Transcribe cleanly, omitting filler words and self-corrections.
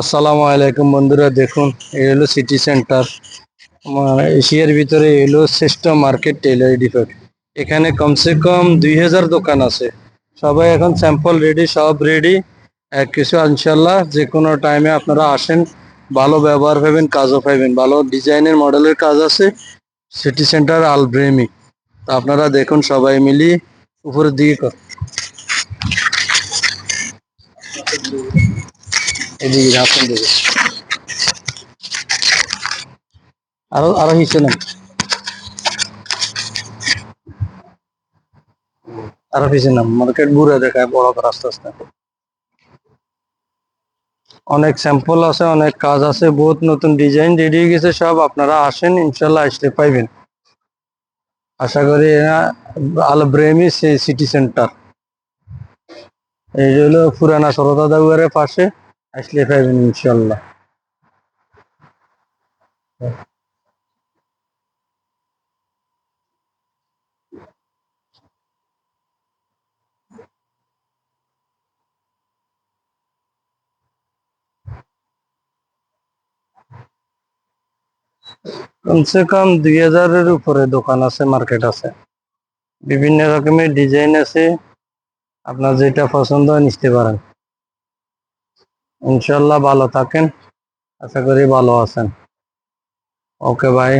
আসসালামু আলাইকুম বন্ধুরা, দেখুন এই হলো সিটি সেন্টার। এশিয়ার ভিতরে এলো শ্রেষ্ঠ মার্কেট টেইলারি ডিফেক্ট। এখানে কমসে কম 2000 দোকান আছে। সবাই এখন স্যাম্পল রেডি, সব রেডি। কিছু ইনশাল্লাহ যে কোনো টাইমে আপনারা আসেন, ভালো ব্যবহার পাবেন, কাজও পাবেন, ভালো ডিজাইনের মডেলের কাজ আছে। সিটি সেন্টার আলব্রেমি। তা আপনারা দেখুন, সবাই মিলি উপরের দিকে এদিকে আসেন, দেখুন আরো আরো হিসেবে না, আরো পিছিয়ে নাম মার্কেট ঘুরে দেখায় বড় করে আস্তে আস্তে। অনেক স্যাম্পল আছে, অনেক কাজ আছে, বহুত নতুন ডিজাইন রেডি হয়ে গেছে সব। আপনারা আসেন, ইনশাল্লাহ আসলে পাইবেন। আশা করি আল ব্রেমি সিটি সেন্টার, এই হলো পুরানা সরদা দাউয়ারের পাশে। আসলে পাইবেন ইনশাল্লাহ। কমসে কম 2000-এর উপরে দোকান আছে, মার্কেট আছে, বিভিন্ন রকমের ডিজাইন আছে। আপনার যেটা পছন্দ হয় নিতে পারেন। ইনশাল্লাহ ভালো থাকেন, আশা করি ভালো আছেন। ওকে ভাই।